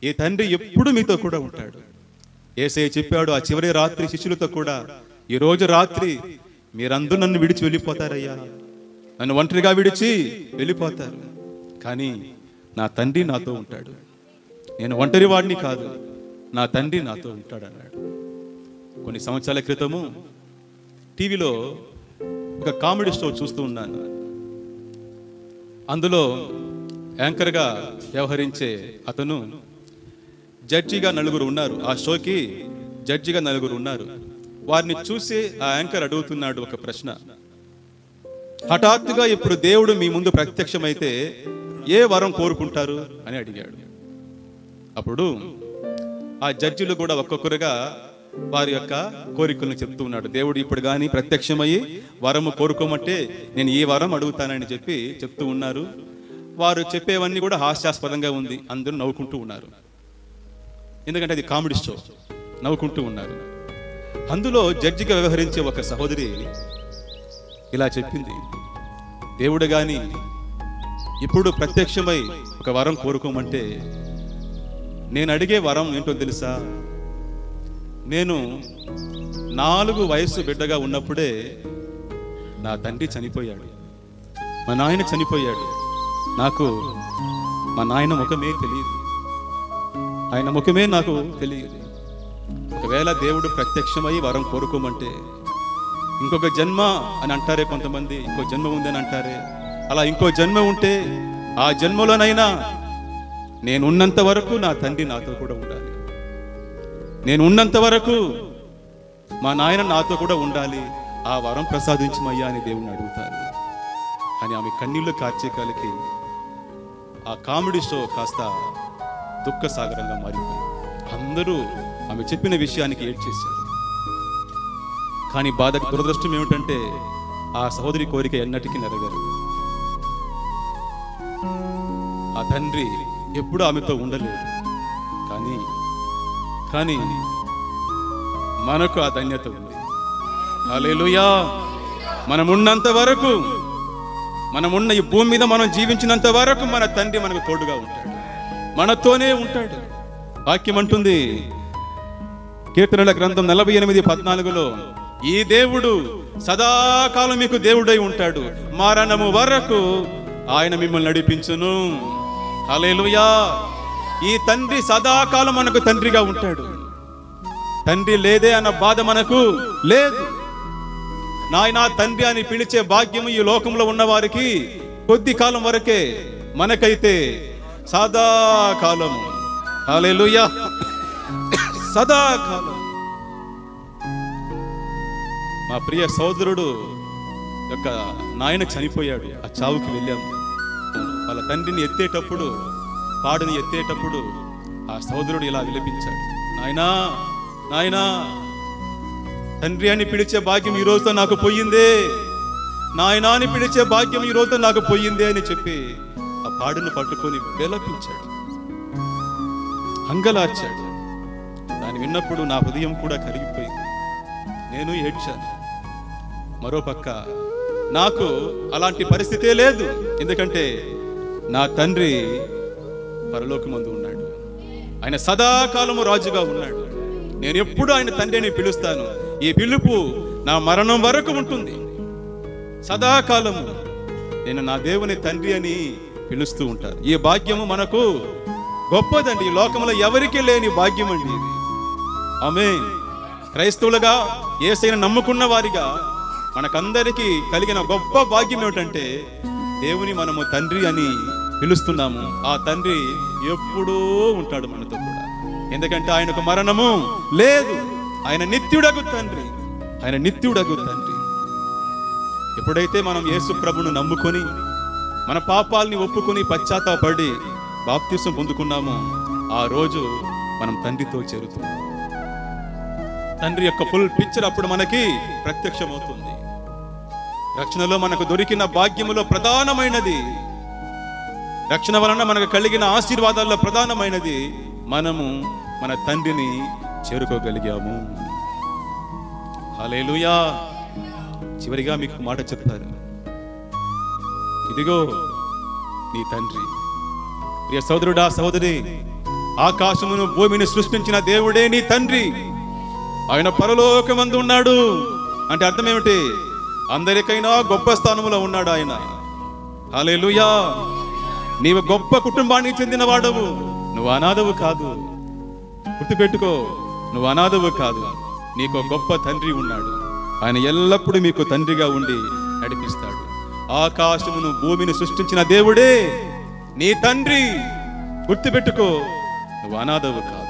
ఈ తండ్రి ఎప్పుడు మీతో కూడా ఉంటాడు. యేసయ్య చెప్పాడు ఆ చివరి రాత్రి శిష్యులతో కూడా, ఈ రోజు రాత్రి మీరందరూ నన్ను విడిచి వెళ్ళిపోతారయ్యా, నన్ను ఒంటరిగా విడిచి వెళ్ళిపోతారు, కానీ నా తండ్రి నాతో ఉంటాడు. నేను ఒంటరి వాడిని కాదు, నా తండ్రి నాతో ఉంటాడు అన్నాడు. కొన్ని సంవత్సరాల క్రితము టీవీలో ఒక కామెడీ షో చూస్తూ ఉన్నాను. అందులో యాంకర్గా వ్యవహరించే అతను జడ్జిగా నలుగురు ఉన్నారు. ఆ షోకి జడ్జిగా నలుగురు ఉన్నారు. వారిని చూసి ఆ యాంకర్ అడుగుతున్నాడు ఒక ప్రశ్న. హఠాత్తుగా ఇప్పుడు దేవుడు మీ ముందు ప్రత్యక్షమైతే ఏ వరం కోరుకుంటారు అని అడిగాడు. అప్పుడు ఆ జడ్జిలు కూడా ఒక్కొక్కరుగా వారి యొక్క కోరికలను చెప్తూ ఉన్నాడు. దేవుడు ఇప్పుడు కానీ ప్రత్యక్షమయ్యి వరము కోరుకోమంటే నేను ఈ వరం అడుగుతానని చెప్పి చెప్తూ ఉన్నారు. వారు చెప్పేవన్నీ కూడా హాస్యాస్పదంగా ఉంది. అందరూ నవ్వుకుంటూ ఉన్నారు, ఎందుకంటే అది కామెడీ షో. నవ్వుకుంటూ ఉన్నారు. అందులో జడ్జిగా వ్యవహరించే ఒక సహోదరి ఇలా చెప్పింది, దేవుడు గాని ఇప్పుడు ప్రత్యక్షమై ఒక వరం కోరుకోమంటే నేను అడిగే వరం ఏంటో తెలుసా? నేను 4 వయసు బిడ్డగా ఉన్నప్పుడే నా తండ్రి చనిపోయాడు, మా నాయన చనిపోయాడు. నాకు మా నాయన ముఖమే తెలియదు, ఆయన ముఖమే నాకు తెలియదు. ఒకవేళ దేవుడు ప్రత్యక్షమై వరం కోరుకోమంటే ఇంకొక జన్మ అని అంటారే కొంతమంది, ఇంకో జన్మ ఉందని అంటారే, అలా ఇంకో జన్మ ఉంటే ఆ జన్మలోనైనా నేను ఉన్నంత వరకు నా తండ్రి నాతో కూడా ఉండాలి, నేను ఉన్నంత వరకు మా నాయన నాతో కూడా ఉండాలి, ఆ వరం ప్రసాదించమయ్యా అని దేవుణ్ణి అడుగుతాను అని ఆమె కన్నీళ్లు కార్చేకాలకి ఆ కామెడీ షో కాస్త దుఃఖ సాగరంగా మారిపోయింది. అందరూ ఆమె చెప్పిన విషయానికి ఏడ్చేశారు. కానీ దురదృష్టం ఏమిటంటే ఆ సహోదరి కోరిక ఎన్నటికీ నెరవేరదు. ఆ తండ్రి ఎప్పుడు ఆమెతో ఉండలేడు. కానీ మనకు ఆ ధన్యత ఉంది. హల్లెలూయా. మనమున్నంత వరకు, మనమున్న ఈ భూమి మీద మనం జీవించినంత వరకు మన తండ్రి మనకు తోడుగా ఉంటాడు, మనతోనే ఉంటాడు. వాక్యం అంటుంది కీర్తనల గ్రంథం 48:14లో, ఈ దేవుడు సదాకాలం మీకు దేవుడై ఉంటాడు, మరణము వరకు ఆయన మిమ్మల్ని నడిపించును. హల్లెలూయా. ఈ తండ్రి సదాకాలం మనకు తండ్రిగా ఉంటాడు. తండ్రి లేదే అన్న బాధ మనకు లేదు. నాయన తండ్రి అని పిలిచే భాగ్యము ఈ లోకంలో ఉన్న వారికి కొద్ది కాలం వరకే, మనకైతే సదాకాలం. హల్లెలూయా. సదాకాలం. మా ప్రియ సోదరుడు యొక్క నాయన చనిపోయాడు. ఆ చావుకి వెళ్ళాము. వాళ్ళ తండ్రిని ఎత్తేటప్పుడు, పాడుని ఎత్తేటప్పుడు ఆ సోదరుడు ఇలా విలపించాడు, నాయనా నాయనా, తండ్రి అని పిలిచే భాగ్యం ఈ రోజుతో నాకు పోయిందే, నాయనా అని పిలిచే భాగ్యం ఈ రోజుతో నాకు పోయిందే అని చెప్పి ఆ పాడును పట్టుకొని విలపించాడు, అంగలార్చాడు. దాన్ని విన్నప్పుడు నా హృదయం కూడా కరిగిపోయింది, నేను ఏడ్చాను. మరోపక్క నాకు అలాంటి పరిస్థితే లేదు, ఎందుకంటే నా తండ్రి పరలోకమందు ఉన్నాడు, ఆయన సదాకాలము రాజుగా ఉన్నాడు. నేను ఎప్పుడు ఆయన తండ్రి అని పిలుస్తాను. ఈ పిలుపు నా మరణం వరకు ఉంటుంది. సదాకాలము నేను నా దేవుని తండ్రి అని పిలుస్తూ ఉంటాను. ఈ భాగ్యము మనకు గొప్పదండి, ఈ లోకంలో ఎవరికీ లేని భాగ్యం అండి ఇది. ఆమేన్. క్రైస్తవులుగా యేసయ్యను నమ్ముకున్న వారిగా మనకందరికీ కలిగిన గొప్ప భాగ్యం ఏమిటంటే దేవుని మనము తండ్రి అని పిలుస్తున్నాము. ఆ తండ్రి ఎప్పుడూ ఉంటాడు మనతో కూడా, ఎందుకంటే ఆయనకు మరణము లేదు. ఆయన నిత్యుడగు తండ్రి, ఆయన నిత్యుడగు తండ్రి. ఎప్పుడైతే మనం యేసు ప్రభును నమ్ముకొని మన పాపాలని ఒప్పుకొని పశ్చాత్తాపడి బాప్తిసం పొందుకున్నామో ఆ రోజు మనం తండ్రితో చేరుతున్నాం. తండ్రి యొక్క ఫుల్ పిక్చర్ అప్పుడు మనకి ప్రత్యక్షమవుతుంది. రక్షణలో మనకు దొరికిన భాగ్యములో ప్రధానమైనది, రక్షణ వలన మనకు కలిగిన ఆశీర్వాదాల్లో ప్రధానమైనది మనము మన తండ్రిని చేరుకోగలిగాము. హల్లెలూయా. చివరిగా మీకు మాట చెప్తారు, ఇదిగో నీ తండ్రి. ప్రియ సోదరుడా, సహోదరి, ఆకాశమును భూమిని సృష్టించిన దేవుడే నీ తండ్రి. ఆయన పరలోకమందు ఉన్నాడు అంటే అర్థం ఏమిటి? అందరికైనా గొప్ప స్థానంలో ఉన్నాడు ఆయన. హల్లెలూయా. నీవు గొప్ప కుటుంబానికి చెందిన వాడవు, నువ్వు అనాథవు కాదు. గుర్తుపెట్టుకో, నువ్వు అనాథవు కాదు. నీకు గొప్ప తండ్రి ఉన్నాడు. ఆయన ఎల్లప్పుడూ మీకు తండ్రిగా ఉండి నడిపిస్తాడు. ఆకాశమును భూమిని సృష్టించిన దేవుడే నీ తండ్రి. గుర్తుపెట్టుకో, నువ్వు అనాథవు కాదు.